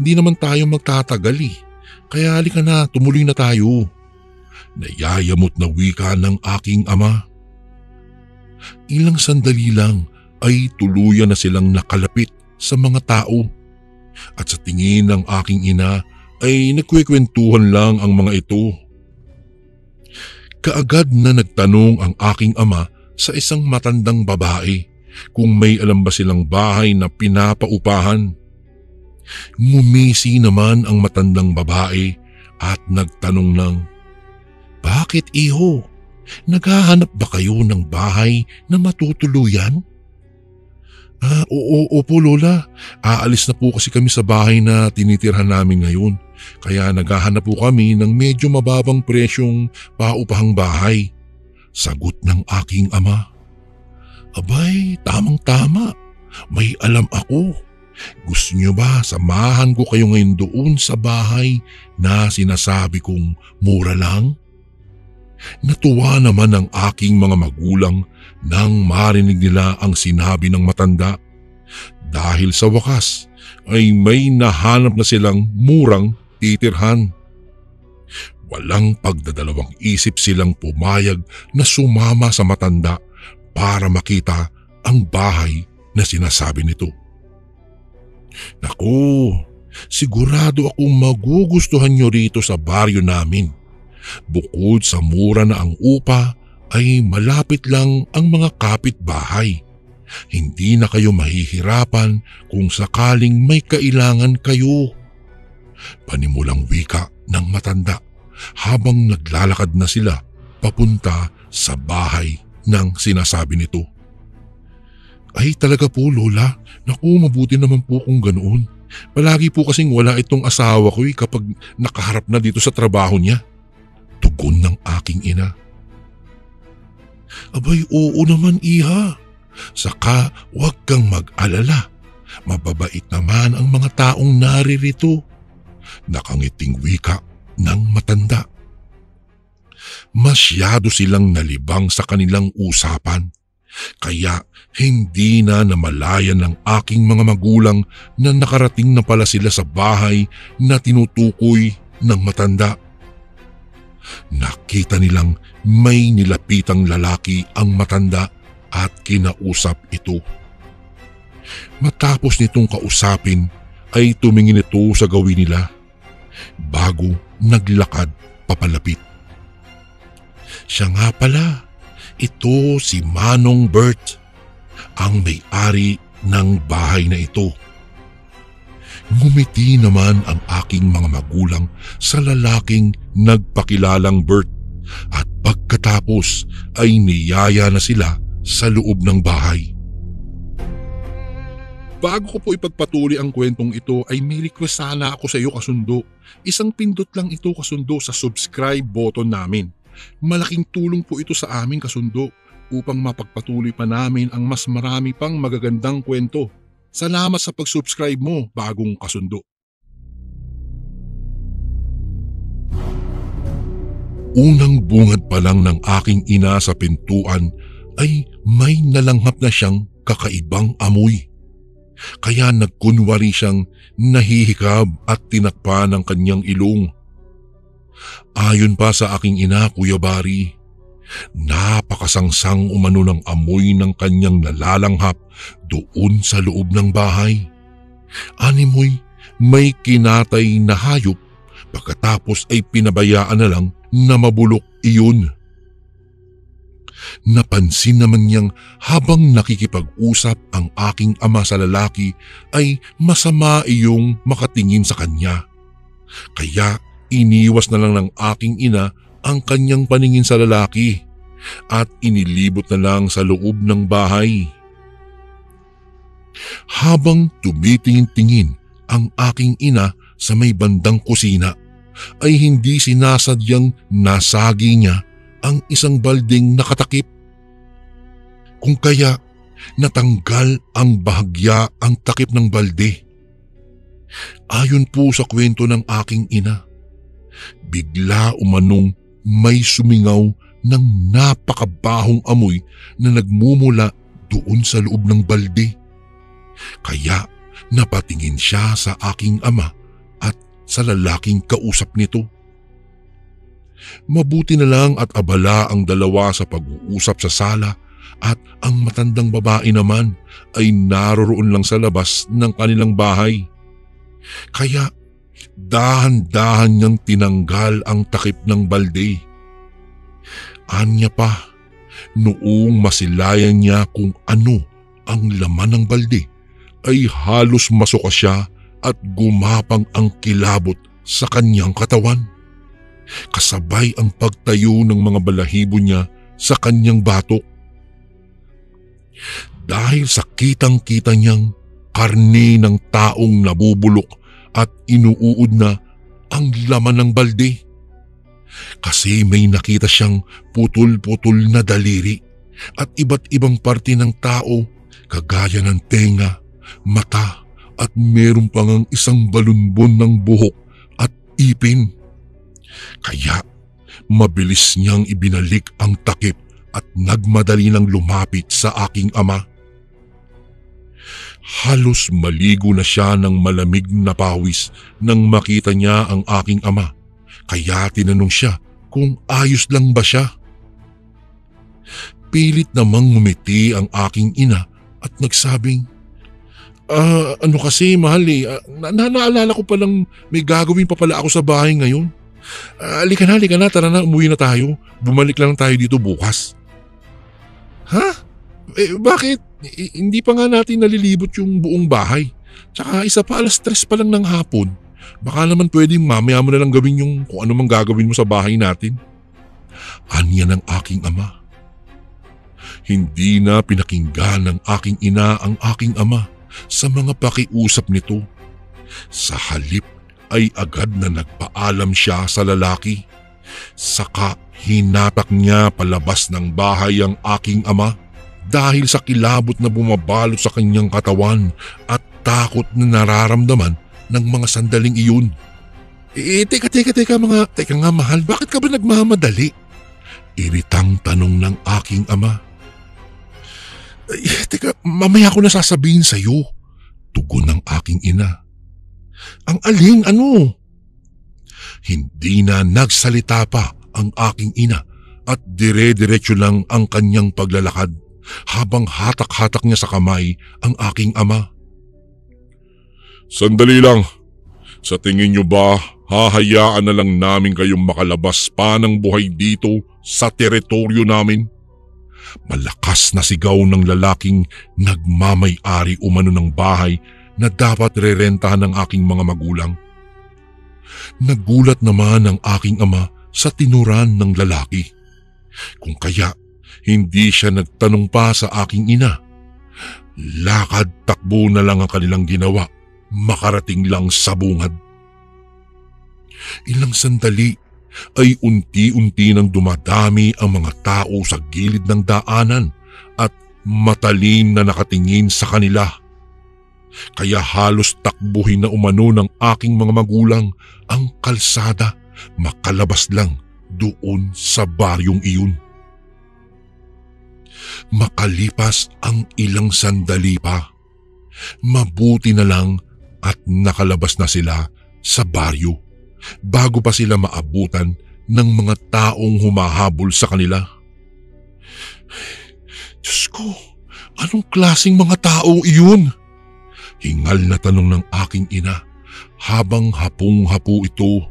Hindi naman tayo magtatagal Kaya halika na, tumuloy na tayo. Nayayamot na wika ng aking ama. Ilang sandali lang ay tuluyan na silang nakalapit sa mga tao. At sa tingin ng aking ina ay nagkwekwentuhan lang ang mga ito. Kaagad na nagtanong ang aking ama sa isang matandang babae kung may alam ba silang bahay na pinapaupahan. Ngumisi naman ang matandang babae at nagtanong ng, "Bakit iho? Naghahanap ba kayo ng bahay na matutuluyan?" Opo Lola. Aalis na po kasi kami sa bahay na tinitirhan namin ngayon. Kaya naghahanap po kami ng medyo mababang presyong paupahang bahay. Sagot ng aking ama. Abay, tamang-tama. May alam ako. Gusto niyo ba samahan ko kayo ngayon doon sa bahay na sinasabi kong mura lang? Natuwa naman ang aking mga magulang nang marinig nila ang sinabi ng matanda. Dahil sa wakas ay may nahanap na silang murang titirhan. Walang pagdadalawang isip silang pumayag na sumama sa matanda para makita ang bahay na sinasabi nito. Naku, sigurado akong magugustuhan nyo rito sa baryo namin. Bukod sa mura na ang upa ay malapit lang ang mga kapitbahay. Hindi na kayo mahihirapan kung sakaling may kailangan kayo. Panimulang wika ng matanda habang naglalakad na sila papunta sa bahay ng sinasabi nito. Ay talaga po Lola, naku mabuti naman po kung ganoon. Palagi po kasing wala itong asawa ko kapag nakaharap na dito sa trabaho niya. Tugon ng aking ina. Abay oo naman iha. Saka huwag kang mag-alala. Mababait naman ang mga taong naririto. Nakangiting wika ng matanda. Masyado silang nalibang sa kanilang usapan. Kaya hindi na namalayan ng aking mga magulang na nakarating na pala sila sa bahay na tinutukoy ng matanda. Nakita nilang may nilapitang lalaki ang matanda at kinausap ito. Matapos nitong kausapin ay tumingin ito sa gawin nila bago naglakad papalapit. Siya nga pala, ito si Manong Bert, ang may-ari ng bahay na ito. Ngumiti naman ang aking mga magulang sa lalaking nagpakilalang Bert at pagkatapos ay niyaya na sila sa loob ng bahay. Bago ko po ipagpatuloy ang kwentong ito ay may request sana ako sa iyo kasundo. Isang pindot lang ito kasundo sa subscribe button namin. Malaking tulong po ito sa aming kasundo upang mapagpatuloy pa namin ang mas marami pang magagandang kwento. Salamat sa pag-subscribe mo, bagong kasundo. Unang bungad pa lang ng aking ina sa pintuan ay may nalanghap na siyang kakaibang amoy. Kaya nagkunwari siyang nahihikab at tinakpan ng kanyang ilong. Ayon pa sa aking ina, Kuya Bari, napakasangsang umano ng amoy ng kanyang nalalanghap doon sa loob ng bahay. Animoy may kinatay na hayop pagkatapos ay pinabayaan na lang na mabulok iyon. Napansin naman niyang habang nakikipag-usap ang aking ama sa lalaki ay masama iyong makatingin sa kanya. Kaya iniwas na lang ng aking ina ang kanyang paningin sa lalaki at inilibot na lang sa loob ng bahay. Habang tumitingin-tingin ang aking ina sa may bandang kusina ay hindi sinasadyang nasagi niya ang isang balding nakatakip. Kung kaya natanggal ang bahagya ang takip ng balde. Ayon po sa kwento ng aking ina, bigla umanong may sumingaw ng napakabahong amoy na nagmumula doon sa loob ng balde. Kaya napatingin siya sa aking ama at sa lalaking kausap nito. Mabuti na lang at abala ang dalawa sa pag-uusap sa sala at ang matandang babae naman ay naroroon lang sa labas ng kanilang bahay. Kaya dahan-dahan niyang tinanggal ang takip ng balde. Anya pa, noong masilayan niya kung ano ang laman ng balde, ay halos masuka siya at gumapang ang kilabot sa kanyang katawan. Kasabay ang pagtayo ng mga balahibo niya sa kanyang batok. Dahil sa kitang-kita niyang karne ng taong nabubulok at inuuod na ang laman ng balde. Kasi may nakita siyang putol-putol na daliri at iba't ibang parte ng tao kagaya ng tenga, mata at meron pang isang balunbon ng buhok at ipin. Kaya mabilis niyang ibinalik ang takip at nagmadali ng lumapit sa aking ama. Halos maligo na siya ng malamig na pawis nang makita niya ang aking ama. Kaya tinanong siya kung ayos lang ba siya. Pilit namang ngumiti ang aking ina at nagsabing, ano kasi mahal naalala ko palang may gagawin pa pala ako sa bahay ngayon. Halika na, tara na, umuwi na tayo. Bumalik lang tayo dito bukas. Ha? Bakit? Hindi pa nga natin nalilibot yung buong bahay. Tsaka isa pa, 3:00 pa lang ng hapon. Baka naman pwedeng mamaya mo na lang gawin yung kung ano mang gagawin mo sa bahay natin. Anya ng aking ama. Hindi na pinakinggan ng aking ina ang aking ama sa mga pakiusap nito. Sa halip ay agad na nagpaalam siya sa lalaki. Saka hinatak niya palabas ng bahay ang aking ama dahil sa kilabot na bumabalot sa kanyang katawan at takot na nararamdaman ng mga sandaling iyon. Teka nga mahal, bakit ka ba nagmamadali? Iritang tanong ng aking ama. Ay, teka, mamaya ko na sasabihin sa'yo. Tugon ng aking ina. Ang aling ano? Hindi na nagsalita pa ang aking ina at dire-diretso lang ang kanyang paglalakad habang hatak-hatak niya sa kamay ang aking ama. Sandali lang. Sa tingin niyo ba hahayaan na lang namin kayong makalabas pa ng buhay dito sa teritoryo namin? Malakas na sigaw ng lalaking nagmamay-ari umano ng bahay na dapat rerentahan ng aking mga magulang. Nagulat naman ang aking ama sa tinuran ng lalaki. Kung kaya, hindi siya nagtanong pa sa aking ina. Lakad takbo na lang ang kanilang ginawa, makarating lang sa bungad. Ilang sandali ay unti-unti nang dumadami ang mga tao sa gilid ng daanan at matalim na nakatingin sa kanila. Kaya halos takbuhin na umano ng aking mga magulang ang kalsada makalabas lang doon sa baryong iyon. Makalipas ang ilang sandali pa, mabuti na lang at nakalabas na sila sa baryo bago pa sila maabutan ng mga taong humahabol sa kanila. Diyos ko, anong klaseng mga tao iyon? Hingal na tanong ng aking ina habang hapong-hapo ito.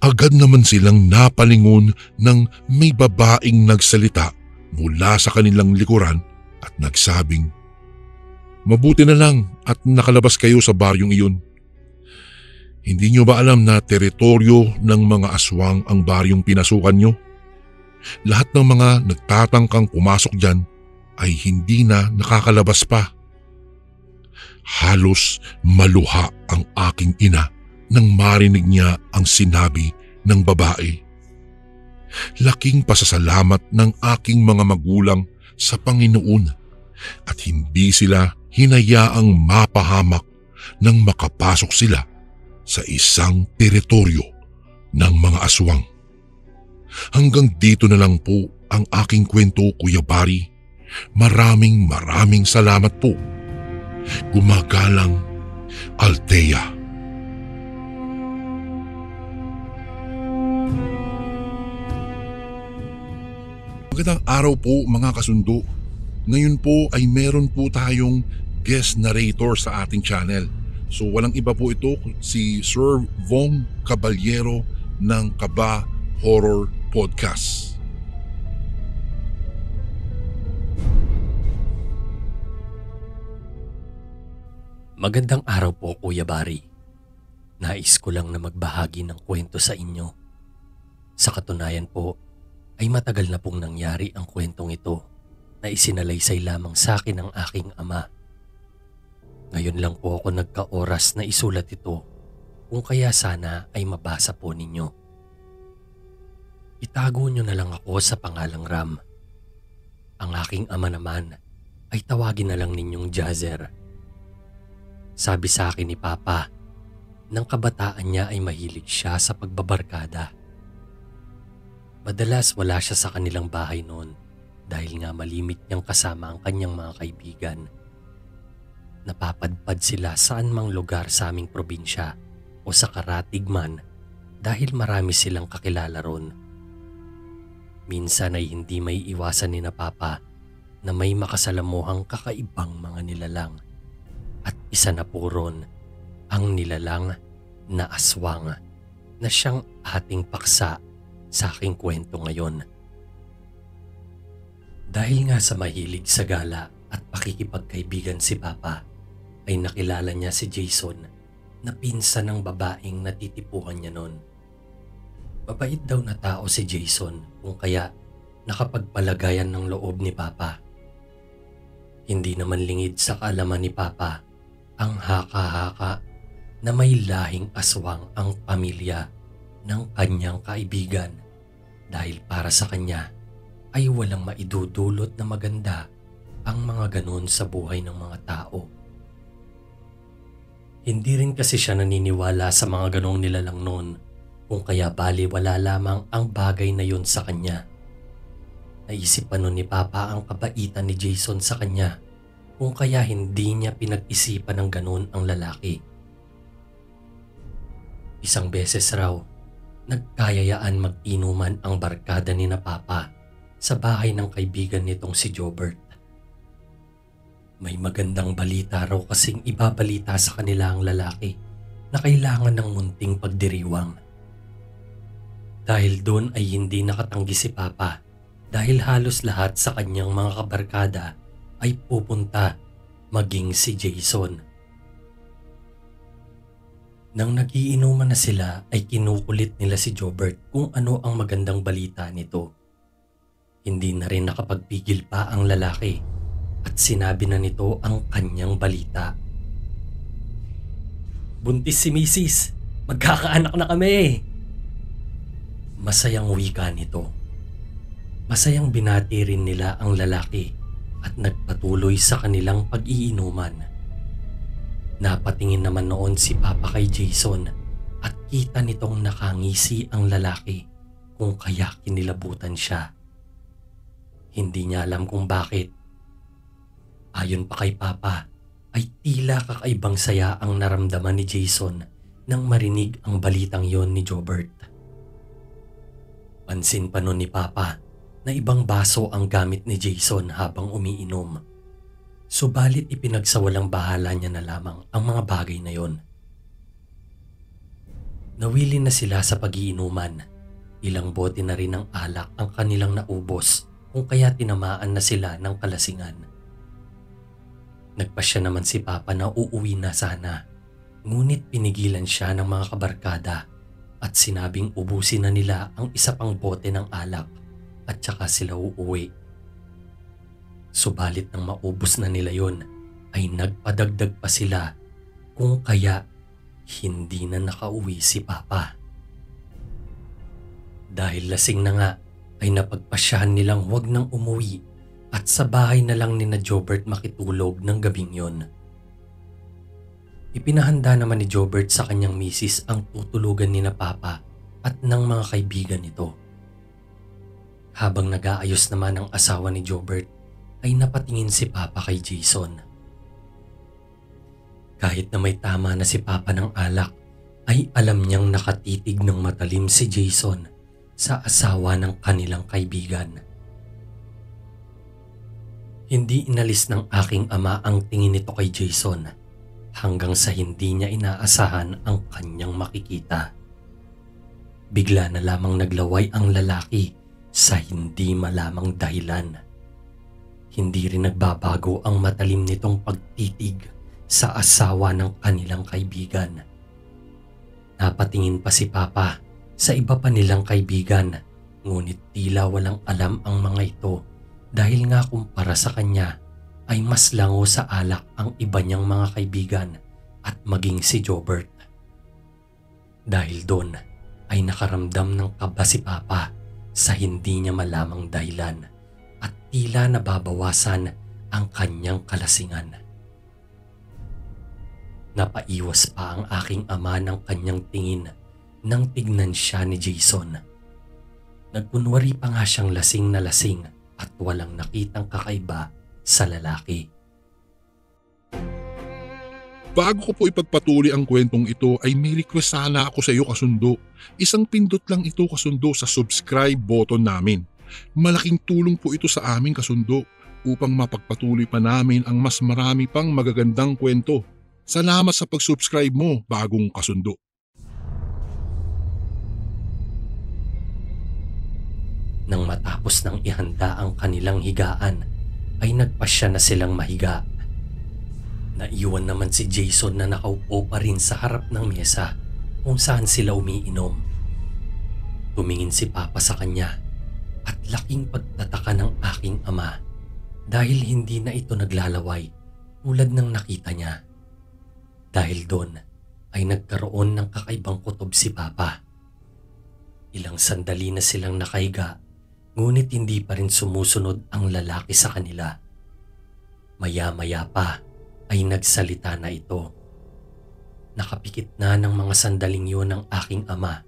Agad naman silang napalingon ng may babaeng nagsalita mula sa kanilang likuran at nagsabing, "Mabuti na lang at nakalabas kayo sa baryong iyon. Hindi nyo ba alam na teritoryo ng mga aswang ang baryong pinasukan nyo? Lahat ng mga nagtatangkang pumasok dyan ay hindi na nakakalabas pa." Halos maluha ang aking ina nang marinig niya ang sinabi ng babae. Laking pasasalamat ng aking mga magulang sa Panginoon at hindi sila hinayaang mapahamak nang makapasok sila sa isang teritoryo ng mga aswang. Hanggang dito na lang po ang aking kwento, Kuya Bari. Maraming salamat po. Gumagalang, Althea. Magandang araw po mga kasundo. Ngayon po ay meron po tayong guest narrator sa ating channel. So walang iba po ito, si Sir Vong Caballero ng Kaba Horror Podcast. Magandang araw po, Kuya Bari. Nais ko lang na magbahagi ng kwento sa inyo. Sa katunayan po, ay matagal na pong nangyari ang kwentong ito na isinalaysay lamang sa akin ng aking ama. Ngayon lang po ako nagka-oras na isulat ito, kung kaya sana ay mabasa po ninyo. Itago nyo na lang ako sa pangalang Ram. Ang aking ama naman ay tawagin na lang ninyong Jazzer. Sabi sa akin ni Papa, nang kabataan niya ay mahilig siya sa pagbabarkada. Madalas wala siya sa kanilang bahay noon dahil nga malimit niyang kasama ang kanyang mga kaibigan. Napapadpad sila saan mang lugar sa aming probinsya o sa karatig man dahil marami silang kakilala ron. Minsan ay hindi may iwasan ni na Papa na may makasalamuhang kakaibang mga nilalang. At isa na po ron ang nilalang na aswang na siyang ating paksa sa aking kwento ngayon. Dahil nga sa mahilig sa gala at pakikipagkaibigan si Papa, ay nakilala niya si Jason na pinsan ng babaeng natitipuhan niya noon. Mabait daw na tao si Jason kung kaya nakapagpalagayan ng loob ni Papa. Hindi naman lingid sa kaalaman ni Papa ang haka-haka na may lahing aswang ang pamilya ng kanyang kaibigan dahil para sa kanya ay walang maidudulot na maganda ang mga ganon sa buhay ng mga tao. Hindi rin kasi siya naniniwala sa mga ganong nilalang noon kung kaya baliwala lamang ang bagay na yun sa kanya. Naisip pa nun ni Papa ang kabaitan ni Jason sa kanya kung kaya hindi niya pinag-isipan ng ganun ang lalaki. Isang beses raw, nagkayayaan mag-inuman ang barkada ni na Papa sa bahay ng kaibigan nitong si Jobert. May magandang balita raw kasing ibabalita sa kanila ang lalaki na kailangan ng munting pagdiriwang. Dahil doon ay hindi nakatanggi si Papa dahil halos lahat sa kanyang mga kabarkada ay pupunta, maging si Jason. Nang nagiinuman na sila ay kinukulit nila si Jobert kung ano ang magandang balita nito. Hindi na rin nakapagpigil pa ang lalaki at sinabi na nito ang kanyang balita. "Buntis si Mrs. Magkakaanak na kami!" Masayang wika nito. Masayang binati rin nila ang lalaki at nagpatuloy sa kanilang pag-iinuman. Napatingin naman noon si Papa kay Jason at kita nitong nakangisi ang lalaki kung kaya kinilabutan siya. Hindi niya alam kung bakit. Ayon pa kay Papa ay tila kakaibang saya ang naramdaman ni Jason nang marinig ang balitang yon ni Jobert. Pansin pa nun ni Papa na ibang baso ang gamit ni Jason habang umiinom. Subalit ipinagsawalang bahala niya na lamang ang mga bagay na yon. Nawili na sila sa pag-iinuman. Ilang bote na rin ng alak ang kanilang naubos kung kaya tinamaan na sila ng kalasingan. Nagpasya naman si Papa na uuwi na sana. Ngunit pinigilan siya ng mga kabarkada at sinabing ubusin na nila ang isa pang bote ng alak at saka sila uuwi. Subalit nang maubos na nila yon ay nagpadagdag pa sila kung kaya hindi na nakauwi si Papa. Dahil lasing na nga ay napagpasyahan nilang huwag nang umuwi at sa bahay na lang ni na Jobert makitulog ng gabing yon. Ipinahanda naman ni Jobert sa kanyang misis ang tutulugan ni na Papa at ng mga kaibigan nito. Habang nag-aayos naman ang asawa ni Jobert ay napatingin si Papa kay Jason. Kahit na may tama na si Papa ng alak ay alam niyang nakatitig ng matalim si Jason sa asawa ng kanilang kaibigan. Hindi inalis ng aking ama ang tingin nito kay Jason hanggang sa hindi niya inaasahan ang kanyang makikita. Bigla na lamang naglaway ang lalaki sa hindi malamang dahilan. Hindi rin nagbabago ang matalim nitong pagtitig sa asawa ng kanilang kaibigan. Napatingin pa si Papa sa iba pa nilang kaibigan, ngunit tila walang alam ang mga ito dahil nga kumpara sa kanya ay mas lango sa alak ang iba niyang mga kaibigan at maging si Jobert. Dahil doon ay nakaramdam ng kaba si Papa sa hindi niya malamang dahilan at tila nababawasan ang kanyang kalasingan. Napaiwas pa ang aking ama ng kanyang tingin nang tignan siya ni Jason. Nagkunwari pa nga siyang lasing na lasing at walang nakitang kakaiba sa lalaki. Bago ko po ipagpatuloy ang kwentong ito ay may request sana ako sa iyo kasundo. Isang pindot lang ito kasundo sa subscribe button namin. Malaking tulong po ito sa aming kasundo upang mapagpatuloy pa namin ang mas marami pang magagandang kwento. Salamat sa pag-subscribe mo, bagong kasundo. Nang matapos ng ihanda ang kanilang higaan, ay nagpasya na silang mahiga. Naiwan naman si Jason na nakaupo pa rin sa harap ng mesa kung saan sila umiinom. Tumingin si Papa sa kanya at laking pagtataka ng aking ama dahil hindi na ito naglalaway tulad ng nakita niya. Dahil doon ay nagkaroon ng kakaibang kutob si Papa. Ilang sandali na silang nakahiga, ngunit hindi pa rin sumusunod ang lalaki sa kanila. Maya-maya pa ay nagsalita na ito. Nakapikit na ng mga sandaling yun ng aking ama,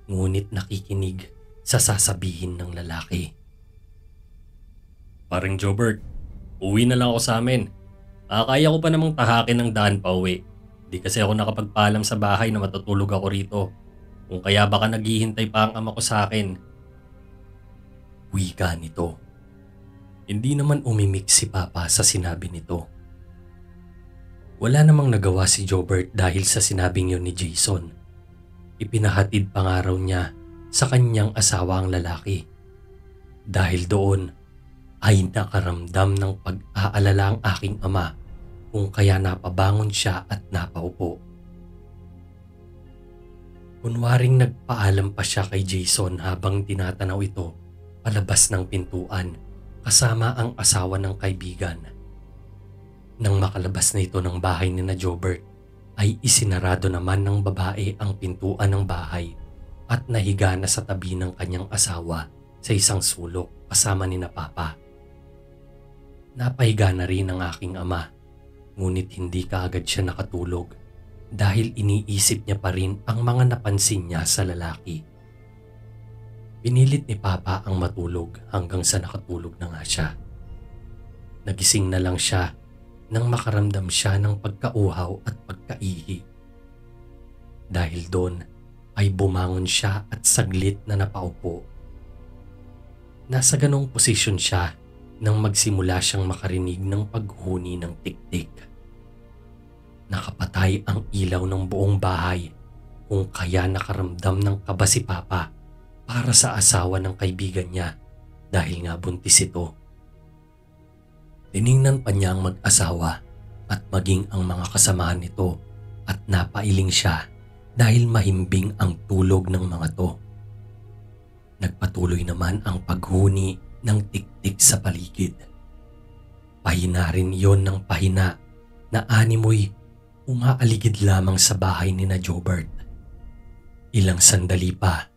ngunit nakikinig sa sasabihin ng lalaki. Paring Jobert, uwi na lang ako sa amin. Kaya ko pa namang tahakin ng daan pa uwi. Di kasi ako nakapagpaalam sa bahay na matutulog ako rito. Kung kaya baka naghihintay pa ang ama ko sa akin. Wika nito. Hindi naman umimik si Papa sa sinabi nito. Wala namang nagawa si Jobert dahil sa sinabing yun ni Jason. Ipinahatid pa nga raw niya sa kanyang asawa ang lalaki. Dahil doon ay nakaramdam ng pag-aalala ang aking ama kung kaya napabangon siya at napaupo. Kunwaring nagpaalam pa siya kay Jason habang tinatanaw ito palabas ng pintuan kasama ang asawa ng kaibigan. Nang makalabas na ito ng bahay ni na Jobert ay isinarado naman ng babae ang pintuan ng bahay at nahiga na sa tabi ng kanyang asawa sa isang sulok kasama ni na Papa. Napahiga na rin ang aking ama, ngunit hindi kaagad siya nakatulog dahil iniisip niya pa rin ang mga napansin niya sa lalaki. Pinilit ni Papa ang matulog hanggang sa nakatulog na nga siya. Nagising na lang siya nang makaramdam siya ng pagkauhaw at pagkaihi. Dahil doon ay bumangon siya at saglit na napaupo. Nasa ganong posisyon siya nang magsimula siyang makarinig ng paghuni ng tiktik. Nakapatay ang ilaw ng buong bahay kung kaya nakaramdam ng kaba si Papa para sa asawa ng kaibigan niya dahil nga buntis ito. Tiningnan pa niya ang mag-asawa at maging ang mga kasamahan nito at napailing siya dahil mahimbing ang tulog ng mga to. Nagpatuloy naman ang paghuni ng tiktik sa paligid. Pahina rin yon ng pahina na animoy umaaligid lamang sa bahay ni na Jobert. Ilang sandali pa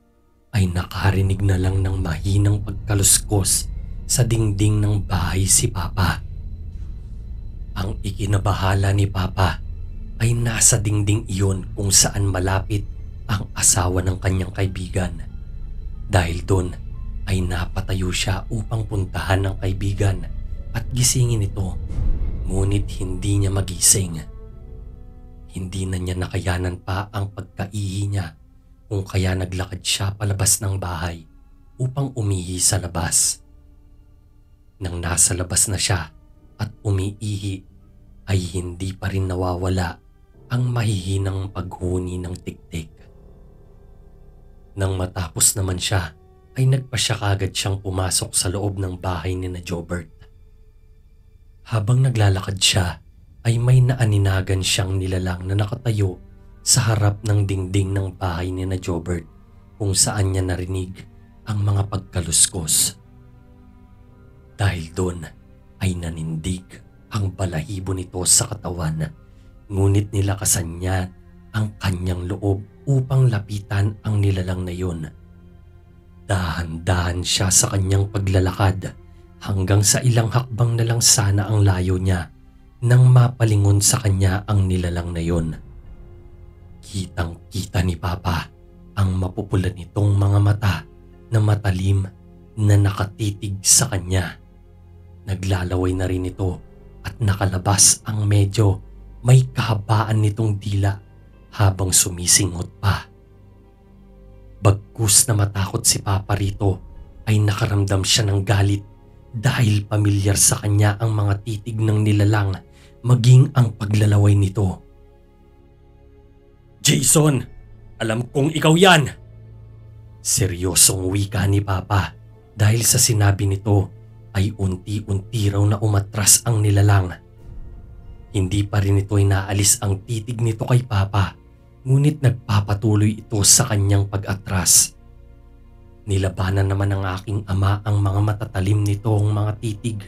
ay nakarinig na lang ng mahinang pagkaluskos sa dingding ng bahay si Papa. Ang ikinabahala ni Papa ay nasa dingding iyon kung saan malapit ang asawa ng kanyang kaibigan. Dahil doon ay napatayo siya upang puntahan ng kaibigan at gisingin ito, ngunit hindi niya magising. Hindi na niya nakayanan pa ang pagkaihi niya kung kaya naglakad siya palabas ng bahay upang umihi sa labas. Nang nasa labas na siya at umiihi ay hindi pa rin nawawala ang mahihinang paghuni ng tiktik. Nang matapos naman siya ay nagpasya kagad siyang pumasok sa loob ng bahay ni na Jobert. Habang naglalakad siya ay may naaninagan siyang nilalang na nakatayo sa harap ng dingding ng bahay ni na Jobert kung saan niya narinig ang mga pagkaluskos. Dahil doon ay nanindig ang balahibo nito sa katawan, ngunit nilakasan niya ang kanyang loob upang lapitan ang nilalang na yun. Dahan-dahan siya sa kanyang paglalakad hanggang sa ilang hakbang na lang sana ang layo niya nang mapalingon sa kanya ang nilalang na yun. Kitang-kita ni Papa ang mapupula nitong mga mata na matalim na nakatitig sa kanya. Naglalaway na rin ito at nakalabas ang medyo may kahabaan nitong dila habang sumisingot pa. Bagkus na matakot si Papa rito ay nakaramdam siya ng galit dahil pamilyar sa kanya ang mga titig ng nilalang maging ang paglalaway nito. "Jason, alam kong ikaw yan!" Seryosong wika ni Papa dahil sa sinabi nito ay unti-unti raw na umatras ang nilalang. Hindi pa rin ito inaalis ang titig nito kay Papa, ngunit nagpapatuloy ito sa kanyang pag-atras. Nilabanan naman ng aking ama ang mga matatalim nitong mga titig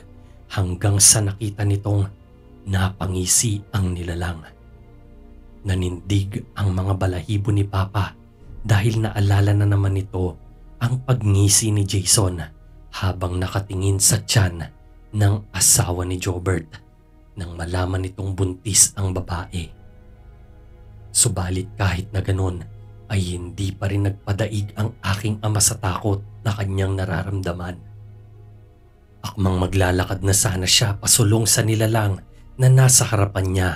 hanggang sa nakita nitong napangisi ang nilalang. Nanindig ang mga balahibo ni Papa dahil naalala na naman nito ang pagngisi ni Jason habang nakatingin sa tiyan ng asawa ni Jobert nang malaman nitong buntis ang babae. Subalit kahit na ganon ay hindi pa rin nagpadaig ang aking ama sa takot na kanyang nararamdaman. Akmang maglalakad na sana siya pasulong sa nilalang na nasa harapan niya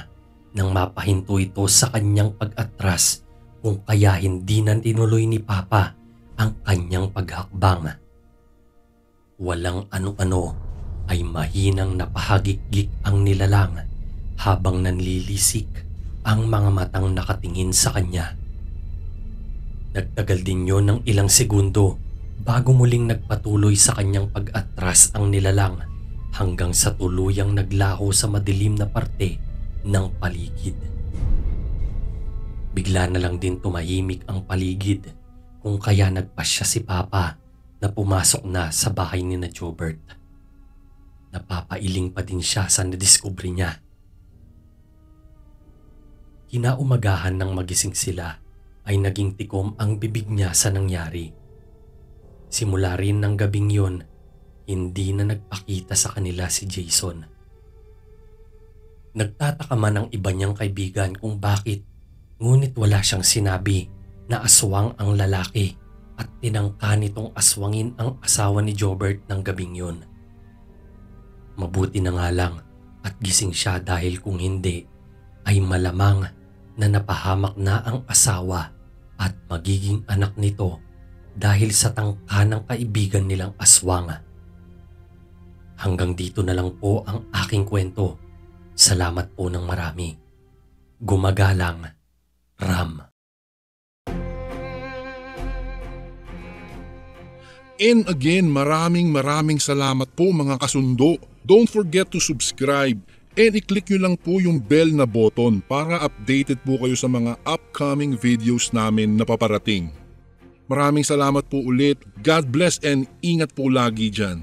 nang mapahinto ito sa kanyang pag-atras kung kaya hindi na tinuloy ni Papa ang kanyang paghakbang. Walang ano-ano ay mahinang napahagik-gik ang nilalang habang nanlilisik ang mga matang nakatingin sa kanya. Nagtagal din yon ng ilang segundo bago muling nagpatuloy sa kanyang pag-atras ang nilalang hanggang sa tuluyang naglaho sa madilim na parte ng paligid. Bigla na lang din tumahimik ang paligid kung kaya nagpasya si Papa na pumasok na sa bahay ni na Jobert. Napapailing pa din siya sa nadiskubre niya. Kinaumagahan ng magising sila ay naging tikom ang bibig niya sa nangyari. Simula rin ng gabing yon, hindi na nagpakita sa kanila si Jason. Nagtataka man ang iba niyang kaibigan kung bakit, ngunit wala siyang sinabi na aswang ang lalaki at tinangka nitong aswangin ang asawa ni Jobert ng gabing yon. Mabuti na nga lang at gising siya dahil kung hindi ay malamang na napahamak na ang asawa at magiging anak nito dahil sa tangka ng kaibigan nilang aswang. Hanggang dito na lang po ang aking kwento. Salamat po ng marami. Gumagalang, Ram. And again, maraming salamat po mga kasundo. Don't forget to subscribe and i-click nyo lang po yung bell na button para updated po kayo sa mga upcoming videos namin na paparating. Maraming salamat po ulit. God bless and ingat po lagi dyan.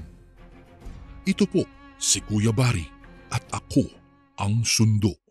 Ito po si Kuya Bari at ako ang Sundo.